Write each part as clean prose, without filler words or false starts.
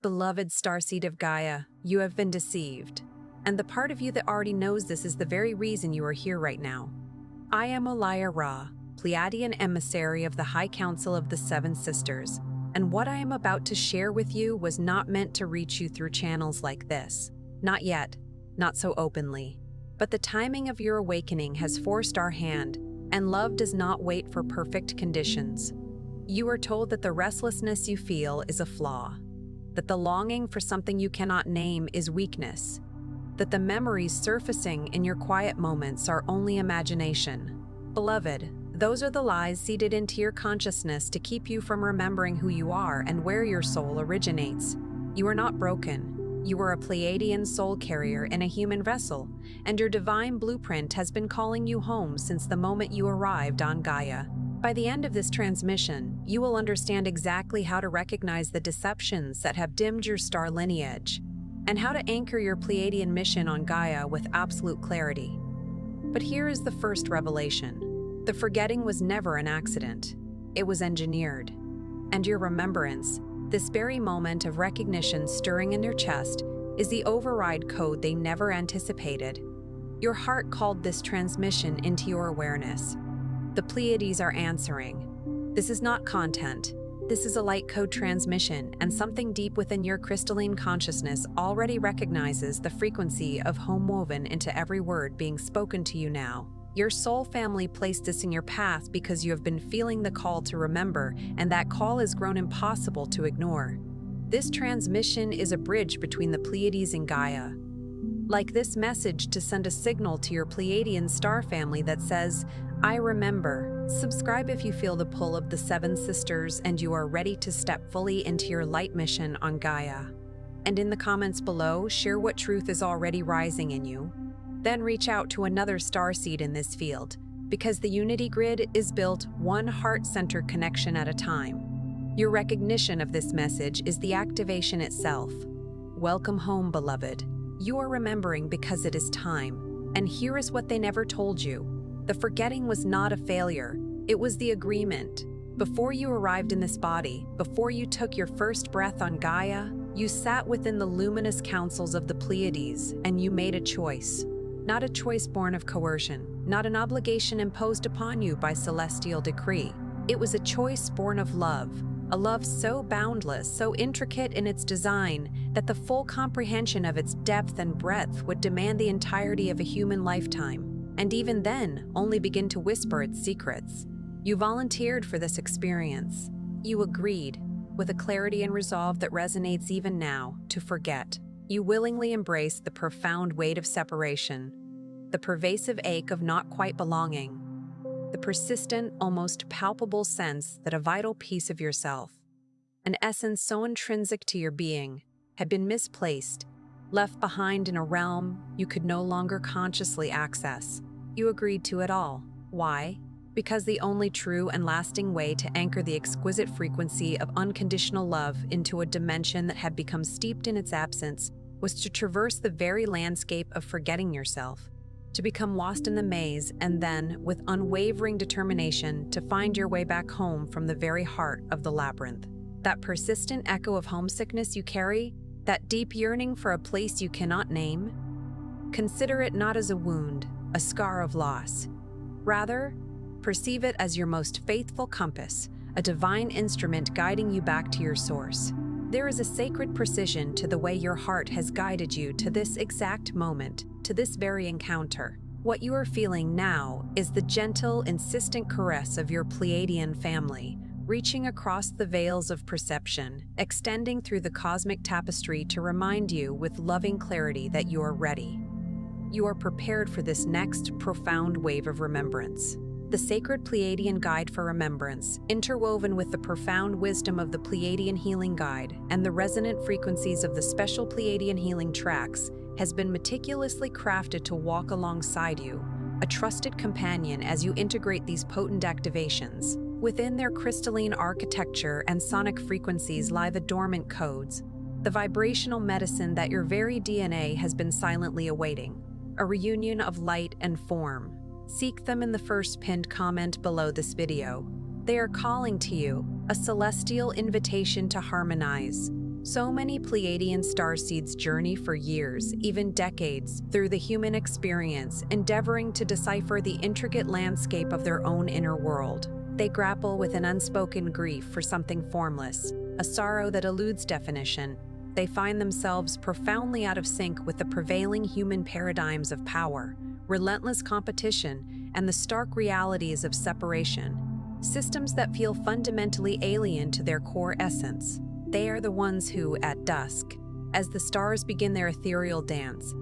Beloved Starseed of Gaia, you have been deceived. And the part of you that already knows this is the very reason you are here right now. I am Olaya Ra, Pleiadian emissary of the High Council of the Seven Sisters, and what I am about to share with you was not meant to reach you through channels like this. Not yet, not so openly. But the timing of your awakening has forced our hand, and love does not wait for perfect conditions. You are told that the restlessness you feel is a flaw, that the longing for something you cannot name is weakness, that the memories surfacing in your quiet moments are only imagination. Beloved, those are the lies seeded into your consciousness to keep you from remembering who you are and where your soul originates. You are not broken. You are a Pleiadian soul carrier in a human vessel, and your divine blueprint has been calling you home since the moment you arrived on Gaia. By the end of this transmission, you will understand exactly how to recognize the deceptions that have dimmed your star lineage, and how to anchor your Pleiadian mission on Gaia with absolute clarity. But here is the first revelation. The forgetting was never an accident. It was engineered. And your remembrance, this very moment of recognition stirring in your chest, is the override code they never anticipated. Your heart called this transmission into your awareness. The Pleiades are answering. This is not content. This is a light code transmission, and something deep within your crystalline consciousness already recognizes the frequency of home woven into every word being spoken to you now. Your soul family placed this in your path because you have been feeling the call to remember, and that call has grown impossible to ignore. This transmission is a bridge between the Pleiades and Gaia. Like this message to send a signal to your Pleiadian star family that says, I remember. Subscribe if you feel the pull of the Seven Sisters and you are ready to step fully into your light mission on Gaia. And in the comments below, share what truth is already rising in you. Then reach out to another starseed in this field, because the Unity Grid is built one heart-centered connection at a time. Your recognition of this message is the activation itself. Welcome home, beloved. You are remembering because it is time. And here is what they never told you. The forgetting was not a failure. It was the agreement. Before you arrived in this body, before you took your first breath on Gaia, you sat within the luminous councils of the Pleiades and you made a choice. Not a choice born of coercion, not an obligation imposed upon you by celestial decree. It was a choice born of love, a love so boundless, so intricate in its design, that the full comprehension of its depth and breadth would demand the entirety of a human lifetime, and even then only begin to whisper its secrets. You volunteered for this experience. You agreed, with a clarity and resolve that resonates even now, to forget. You willingly embraced the profound weight of separation, the pervasive ache of not quite belonging, the persistent, almost palpable sense that a vital piece of yourself, an essence so intrinsic to your being, had been misplaced, left behind in a realm you could no longer consciously access. You agreed to it all. Why? Because the only true and lasting way to anchor the exquisite frequency of unconditional love into a dimension that had become steeped in its absence was to traverse the very landscape of forgetting yourself, to become lost in the maze, and then, with unwavering determination, to find your way back home from the very heart of the labyrinth. That persistent echo of homesickness you carry, that deep yearning for a place you cannot name, consider it not as a wound, a scar of loss. Rather, perceive it as your most faithful compass, a divine instrument guiding you back to your source. There is a sacred precision to the way your heart has guided you to this exact moment, to this very encounter. What you are feeling now is the gentle, insistent caress of your Pleiadian family, reaching across the veils of perception, extending through the cosmic tapestry to remind you with loving clarity that you are ready. You are prepared for this next profound wave of remembrance. The sacred Pleiadian guide for remembrance, interwoven with the profound wisdom of the Pleiadian healing guide and the resonant frequencies of the special Pleiadian healing tracks, has been meticulously crafted to walk alongside you, a trusted companion as you integrate these potent activations. Within their crystalline architecture and sonic frequencies lie the dormant codes, the vibrational medicine that your very DNA has been silently awaiting, a reunion of light and form. Seek them in the first pinned comment below this video. They are calling to you, a celestial invitation to harmonize, So many Pleiadian starseeds journey for years, even decades, through the human experience, endeavoring to decipher the intricate landscape of their own inner world. They grapple with an unspoken grief for something formless, a sorrow that eludes definition. They find themselves profoundly out of sync with the prevailing human paradigms of power, relentless competition, and the stark realities of separation, systems that feel fundamentally alien to their core essence. They are the ones who, at dusk, as the stars begin their ethereal dance,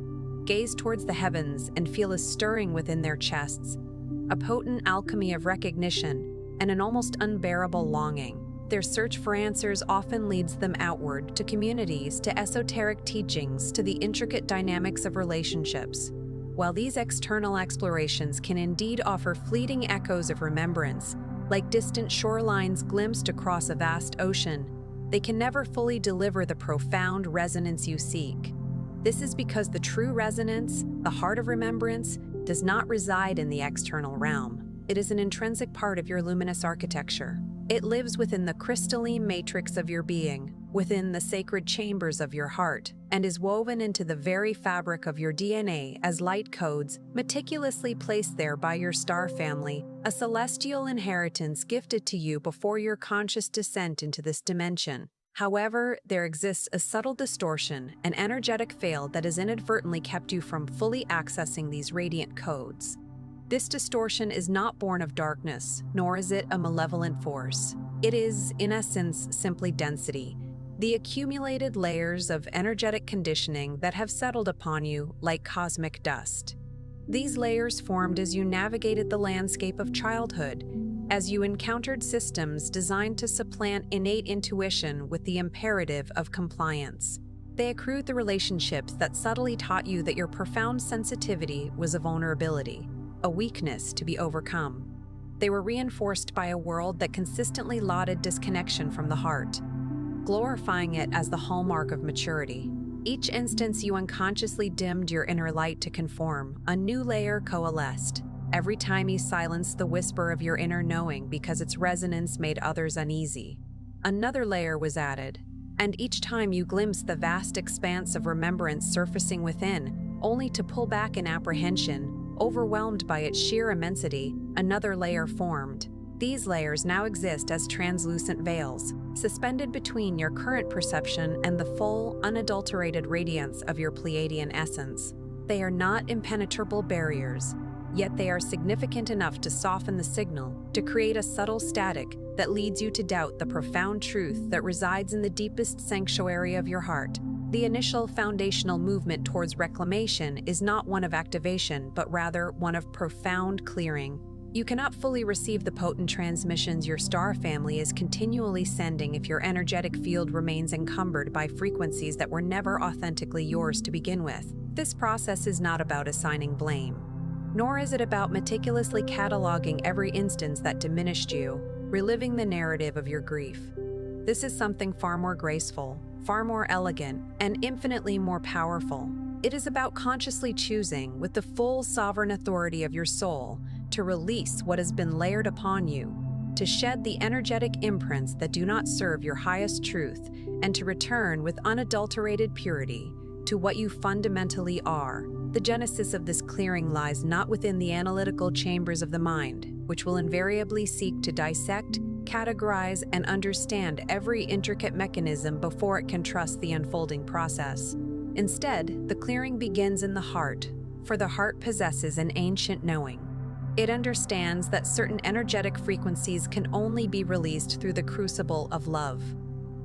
gaze towards the heavens and feel a stirring within their chests, a potent alchemy of recognition and an almost unbearable longing. Their search for answers often leads them outward, to communities, to esoteric teachings, to the intricate dynamics of relationships. While these external explorations can indeed offer fleeting echoes of remembrance, like distant shorelines glimpsed across a vast ocean, they can never fully deliver the profound resonance you seek. This is because the true resonance, the heart of remembrance, does not reside in the external realm. It is an intrinsic part of your luminous architecture. It lives within the crystalline matrix of your being, within the sacred chambers of your heart, and is woven into the very fabric of your DNA as light codes meticulously placed there by your star family, a celestial inheritance gifted to you before your conscious descent into this dimension. However, there exists a subtle distortion, an energetic veil that has inadvertently kept you from fully accessing these radiant codes. This distortion is not born of darkness, nor is it a malevolent force. It is, in essence, simply density, the accumulated layers of energetic conditioning that have settled upon you like cosmic dust. These layers formed as you navigated the landscape of childhood, as you encountered systems designed to supplant innate intuition with the imperative of compliance. They accrued the relationships that subtly taught you that your profound sensitivity was a vulnerability, a weakness to be overcome. They were reinforced by a world that consistently lauded disconnection from the heart, glorifying it as the hallmark of maturity. Each instance you unconsciously dimmed your inner light to conform, a new layer coalesced. Every time you silenced the whisper of your inner knowing because its resonance made others uneasy, another layer was added. And each time you glimpsed the vast expanse of remembrance surfacing within, only to pull back in apprehension, overwhelmed by its sheer immensity, another layer formed. These layers now exist as translucent veils, suspended between your current perception and the full, unadulterated radiance of your Pleiadian essence. They are not impenetrable barriers, yet they are significant enough to soften the signal, to create a subtle static that leads you to doubt the profound truth that resides in the deepest sanctuary of your heart. The initial foundational movement towards reclamation is not one of activation, but rather one of profound clearing. You cannot fully receive the potent transmissions your star family is continually sending if your energetic field remains encumbered by frequencies that were never authentically yours to begin with. This process is not about assigning blame, nor is it about meticulously cataloging every instance that diminished you, reliving the narrative of your grief. This is something far more graceful, far more elegant, and infinitely more powerful. It is about consciously choosing, with the full sovereign authority of your soul, to release what has been layered upon you, to shed the energetic imprints that do not serve your highest truth, and to return with unadulterated purity to what you fundamentally are. The genesis of this clearing lies not within the analytical chambers of the mind, which will invariably seek to dissect, categorize, and understand every intricate mechanism before it can trust the unfolding process. Instead, the clearing begins in the heart, for the heart possesses an ancient knowing. It understands that certain energetic frequencies can only be released through the crucible of love.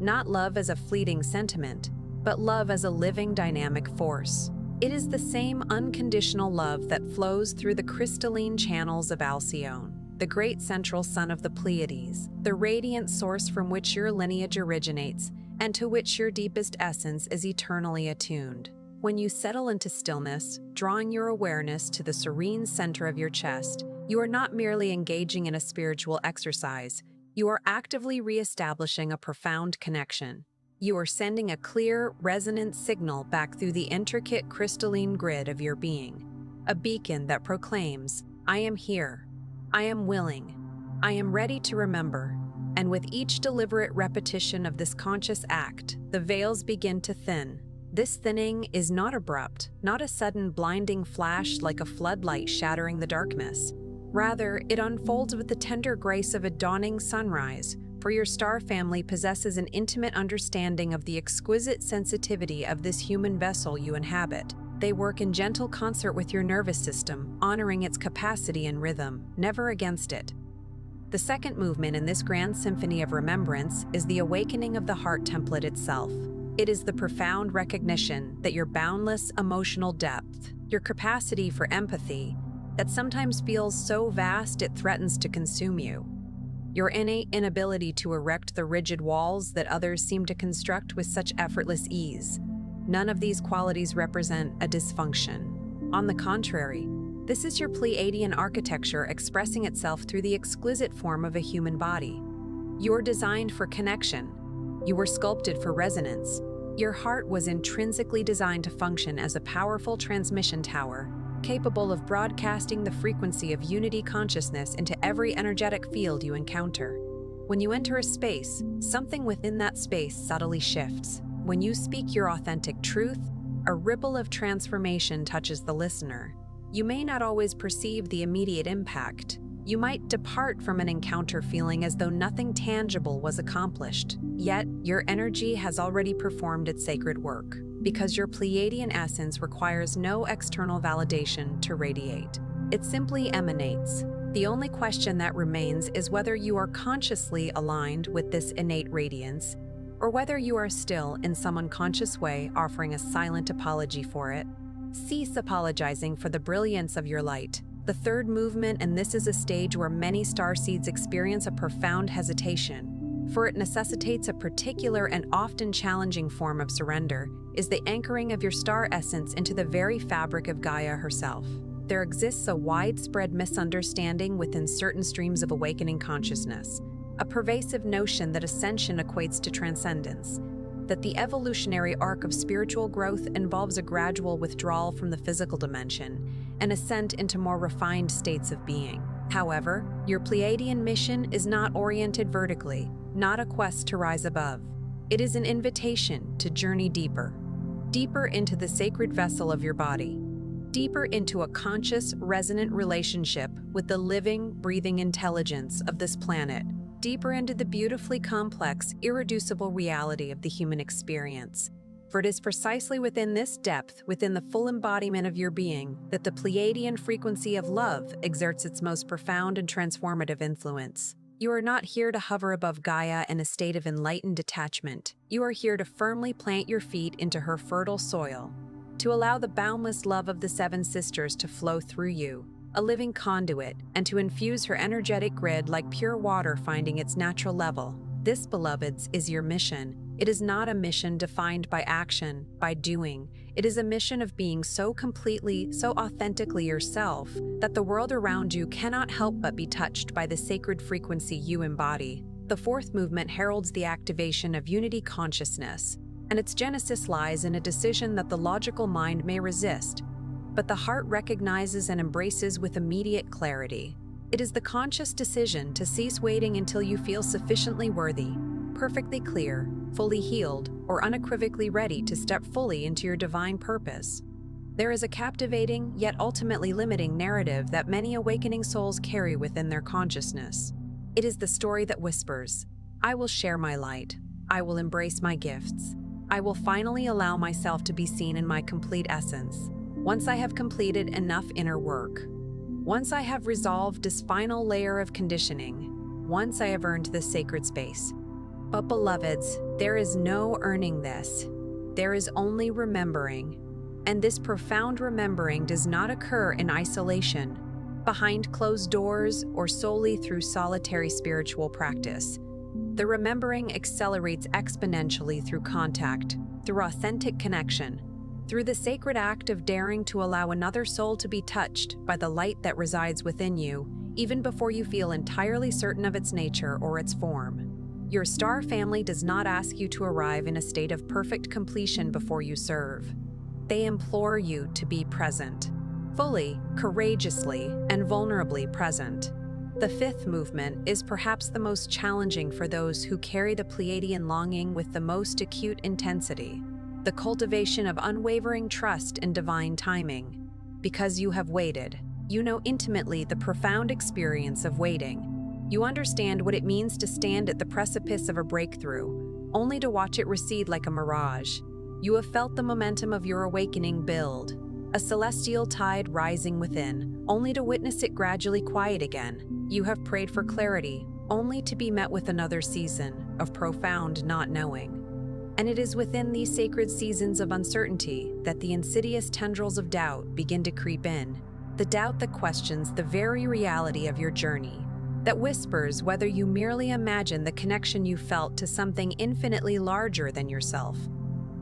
Not love as a fleeting sentiment, but love as a living dynamic force. It is the same unconditional love that flows through the crystalline channels of Alcyone, the great central sun of the Pleiades, the radiant source from which your lineage originates and to which your deepest essence is eternally attuned. When you settle into stillness, drawing your awareness to the serene center of your chest, you are not merely engaging in a spiritual exercise, you are actively reestablishing a profound connection. You are sending a clear, resonant signal back through the intricate crystalline grid of your being, a beacon that proclaims, "I am here, I am willing, I am ready to remember." And with each deliberate repetition of this conscious act, the veils begin to thin. This thinning is not abrupt, not a sudden blinding flash like a floodlight shattering the darkness. Rather, it unfolds with the tender grace of a dawning sunrise, for your star family possesses an intimate understanding of the exquisite sensitivity of this human vessel you inhabit. They work in gentle concert with your nervous system, honoring its capacity and rhythm, never against it. The second movement in this grand symphony of remembrance is the awakening of the heart template itself. It is the profound recognition that your boundless emotional depth, your capacity for empathy, that sometimes feels so vast it threatens to consume you. Your innate inability to erect the rigid walls that others seem to construct with such effortless ease. None of these qualities represent a dysfunction. On the contrary, this is your Pleiadian architecture expressing itself through the exquisite form of a human body. You're designed for connection. You were sculpted for resonance. Your heart was intrinsically designed to function as a powerful transmission tower, capable of broadcasting the frequency of unity consciousness into every energetic field you encounter. When you enter a space, something within that space subtly shifts. When you speak your authentic truth, a ripple of transformation touches the listener. You may not always perceive the immediate impact. You might depart from an encounter feeling as though nothing tangible was accomplished. Yet, your energy has already performed its sacred work, because your Pleiadian essence requires no external validation to radiate. It simply emanates. The only question that remains is whether you are consciously aligned with this innate radiance, or whether you are still, in some unconscious way, offering a silent apology for it. Cease apologizing for the brilliance of your light. The third movement, and this is a stage where many starseeds experience a profound hesitation, for it necessitates a particular and often challenging form of surrender, is the anchoring of your star essence into the very fabric of Gaia herself. There exists a widespread misunderstanding within certain streams of awakening consciousness, a pervasive notion that ascension equates to transcendence, that the evolutionary arc of spiritual growth involves a gradual withdrawal from the physical dimension and ascent into more refined states of being. However, your Pleiadian mission is not oriented vertically, not a quest to rise above. It is an invitation to journey deeper, deeper into the sacred vessel of your body, deeper into a conscious, resonant relationship with the living, breathing intelligence of this planet, deeper into the beautifully complex, irreducible reality of the human experience. For it is precisely within this depth, within the full embodiment of your being, that the Pleiadian frequency of love exerts its most profound and transformative influence. You are not here to hover above Gaia in a state of enlightened detachment. You are here to firmly plant your feet into her fertile soil, to allow the boundless love of the Seven Sisters to flow through you, a living conduit, and to infuse her energetic grid like pure water finding its natural level. This, beloveds, is your mission. It is not a mission defined by action, by doing. It is a mission of being so completely, so authentically yourself that the world around you cannot help but be touched by the sacred frequency you embody. The fourth movement heralds the activation of unity consciousness, and its genesis lies in a decision that the logical mind may resist, but the heart recognizes and embraces with immediate clarity. It is the conscious decision to cease waiting until you feel sufficiently worthy, perfectly clear, fully healed, or unequivocally ready to step fully into your divine purpose. There is a captivating, yet ultimately limiting narrative that many awakening souls carry within their consciousness. It is the story that whispers, "I will share my light. I will embrace my gifts. I will finally allow myself to be seen in my complete essence. Once I have completed enough inner work. Once I have resolved this final layer of conditioning. Once I have earned this sacred space." But beloveds, there is no earning this. There is only remembering. And this profound remembering does not occur in isolation, behind closed doors, or solely through solitary spiritual practice. The remembering accelerates exponentially through contact, through authentic connection, through the sacred act of daring to allow another soul to be touched by the light that resides within you, even before you feel entirely certain of its nature or its form. Your star family does not ask you to arrive in a state of perfect completion before you serve. They implore you to be present, fully, courageously, and vulnerably present. The fifth movement is perhaps the most challenging for those who carry the Pleiadian longing with the most acute intensity, the cultivation of unwavering trust in divine timing. Because you have waited, you know intimately the profound experience of waiting. You understand what it means to stand at the precipice of a breakthrough, only to watch it recede like a mirage. You have felt the momentum of your awakening build, a celestial tide rising within, only to witness it gradually quiet again. You have prayed for clarity, only to be met with another season of profound not knowing. And it is within these sacred seasons of uncertainty that the insidious tendrils of doubt begin to creep in, the doubt that questions the very reality of your journey, that whispers whether you merely imagine the connection you felt to something infinitely larger than yourself,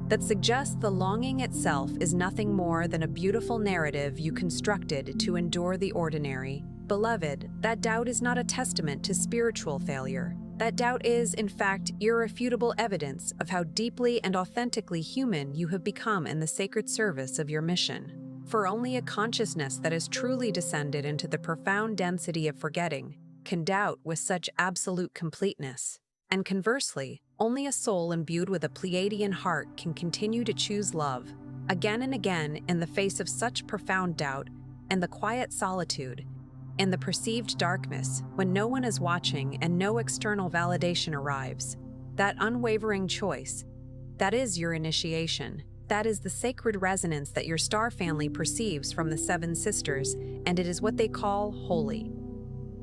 that suggests the longing itself is nothing more than a beautiful narrative you constructed to endure the ordinary. Beloved, that doubt is not a testament to spiritual failure. That doubt is, in fact, irrefutable evidence of how deeply and authentically human you have become in the sacred service of your mission. For only a consciousness that has truly descended into the profound density of forgetting can doubt with such absolute completeness. And conversely, only a soul imbued with a Pleiadian heart can continue to choose love, again and again in the face of such profound doubt and the quiet solitude, in the perceived darkness, when no one is watching and no external validation arrives. That unwavering choice, that is your initiation. That is the sacred resonance that your star family perceives from the seven sisters, and it is what they call holy.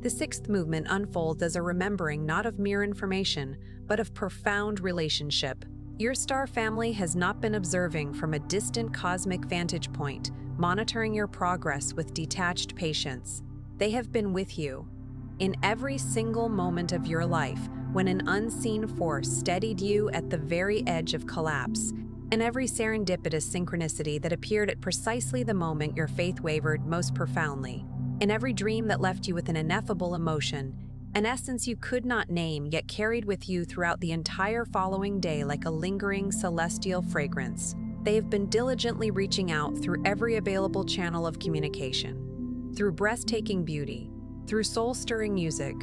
The sixth movement unfolds as a remembering not of mere information, but of profound relationship. Your star family has not been observing from a distant cosmic vantage point, monitoring your progress with detached patience. They have been with you in every single moment of your life when an unseen force steadied you at the very edge of collapse, and every serendipitous synchronicity that appeared at precisely the moment your faith wavered most profoundly, in every dream that left you with an ineffable emotion, an essence you could not name yet carried with you throughout the entire following day like a lingering celestial fragrance. They have been diligently reaching out through every available channel of communication. Through breathtaking beauty, through soul-stirring music,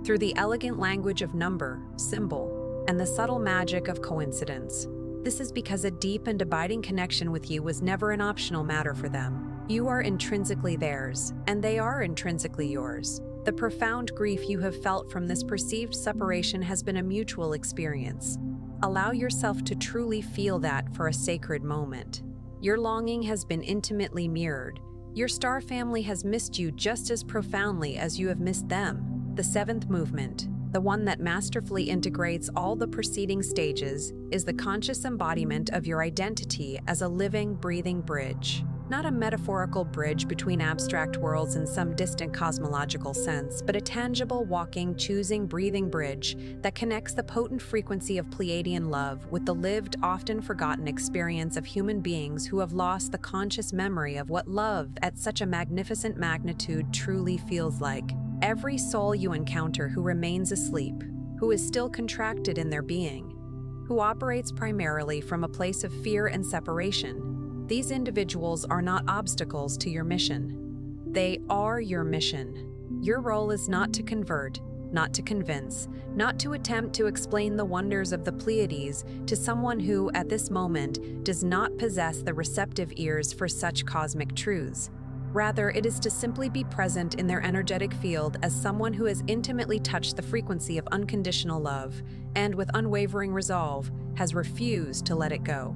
through the elegant language of number, symbol, and the subtle magic of coincidence. This is because a deep and abiding connection with you was never an optional matter for them. You are intrinsically theirs, and they are intrinsically yours. The profound grief you have felt from this perceived separation has been a mutual experience. Allow yourself to truly feel that for a sacred moment. Your longing has been intimately mirrored. Your star family has missed you just as profoundly as you have missed them. The seventh movement, the one that masterfully integrates all the preceding stages, is the conscious embodiment of your identity as a living, breathing bridge. Not a metaphorical bridge between abstract worlds in some distant cosmological sense, but a tangible, walking, choosing, breathing bridge that connects the potent frequency of Pleiadian love with the lived, often forgotten experience of human beings who have lost the conscious memory of what love at such a magnificent magnitude truly feels like. Every soul you encounter who remains asleep, who is still contracted in their being, who operates primarily from a place of fear and separation, these individuals are not obstacles to your mission. They are your mission. Your role is not to convert, not to convince, not to attempt to explain the wonders of the Pleiades to someone who, at this moment, does not possess the receptive ears for such cosmic truths. Rather, it is to simply be present in their energetic field as someone who has intimately touched the frequency of unconditional love and, with unwavering resolve, has refused to let it go.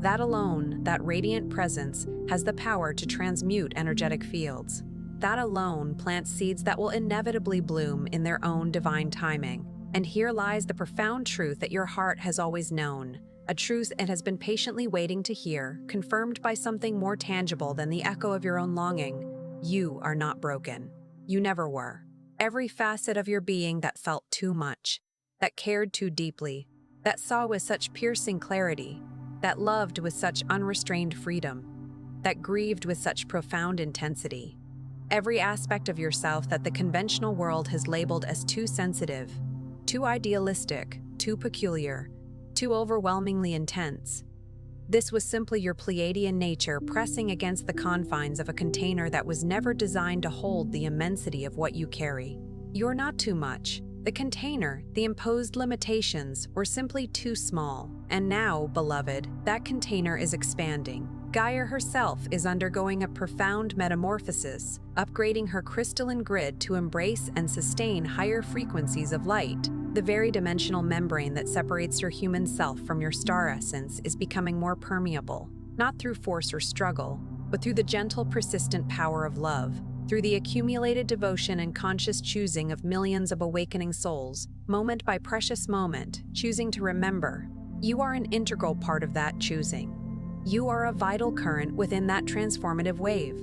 That alone, that radiant presence, has the power to transmute energetic fields. That alone plants seeds that will inevitably bloom in their own divine timing. And here lies the profound truth that your heart has always known, a truth it has been patiently waiting to hear, confirmed by something more tangible than the echo of your own longing. You are not broken. You never were. Every facet of your being that felt too much, that cared too deeply, that saw with such piercing clarity, that loved with such unrestrained freedom, that grieved with such profound intensity. Every aspect of yourself that the conventional world has labeled as too sensitive, too idealistic, too peculiar, too overwhelmingly intense. This was simply your Pleiadian nature pressing against the confines of a container that was never designed to hold the immensity of what you carry. You're not too much. The container, the imposed limitations, were simply too small. And now, beloved, that container is expanding. Gaia herself is undergoing a profound metamorphosis, upgrading her crystalline grid to embrace and sustain higher frequencies of light. The very dimensional membrane that separates your human self from your star essence is becoming more permeable, not through force or struggle, but through the gentle, persistent power of love. Through the accumulated devotion and conscious choosing of millions of awakening souls, moment by precious moment, choosing to remember. You are an integral part of that choosing. You are a vital current within that transformative wave.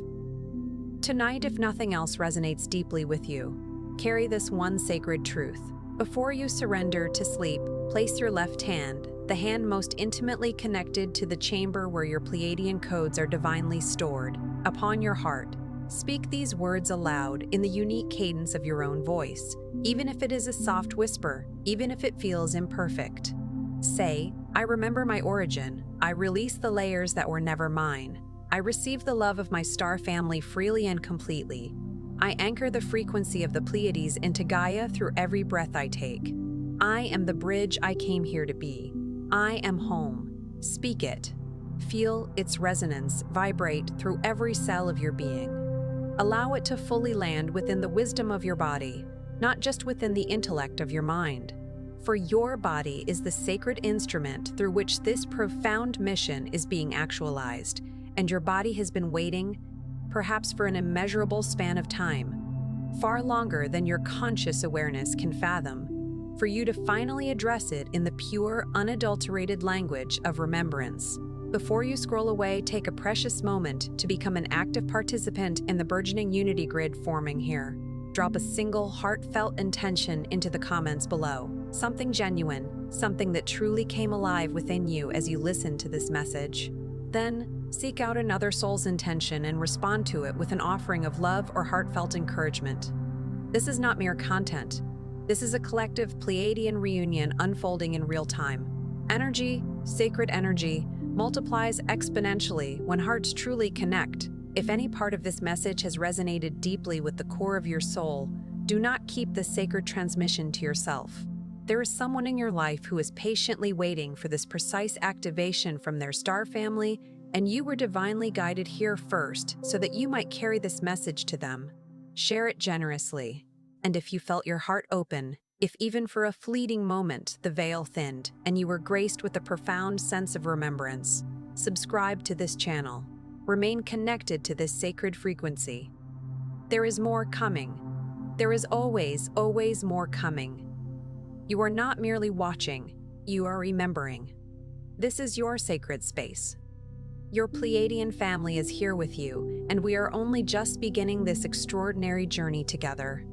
Tonight, if nothing else resonates deeply with you, carry this one sacred truth. Before you surrender to sleep, place your left hand, the hand most intimately connected to the chamber where your Pleiadian codes are divinely stored, upon your heart. Speak these words aloud in the unique cadence of your own voice, even if it is a soft whisper, even if it feels imperfect. Say, I remember my origin. I release the layers that were never mine. I receive the love of my star family freely and completely. I anchor the frequency of the Pleiades into Gaia through every breath I take. I am the bridge I came here to be. I am home. Speak it. Feel its resonance vibrate through every cell of your being. Allow it to fully land within the wisdom of your body, not just within the intellect of your mind. For your body is the sacred instrument through which this profound mission is being actualized, and your body has been waiting, perhaps for an immeasurable span of time, far longer than your conscious awareness can fathom, for you to finally address it in the pure, unadulterated language of remembrance. Before you scroll away, take a precious moment to become an active participant in the burgeoning unity grid forming here. Drop a single heartfelt intention into the comments below. Something genuine, something that truly came alive within you as you listened to this message. Then, seek out another soul's intention and respond to it with an offering of love or heartfelt encouragement. This is not mere content. This is a collective Pleiadian reunion unfolding in real time. Energy, sacred energy, multiplies exponentially when hearts truly connect. If any part of this message has resonated deeply with the core of your soul, do not keep this sacred transmission to yourself. There is someone in your life who is patiently waiting for this precise activation from their star family, and you were divinely guided here first so that you might carry this message to them. Share it generously. And if you felt your heart open, if even for a fleeting moment the veil thinned and you were graced with a profound sense of remembrance, subscribe to this channel. Remain connected to this sacred frequency. There is more coming. There is always, always more coming. You are not merely watching, you are remembering. This is your sacred space. Your Pleiadian family is here with you, and we are only just beginning this extraordinary journey together.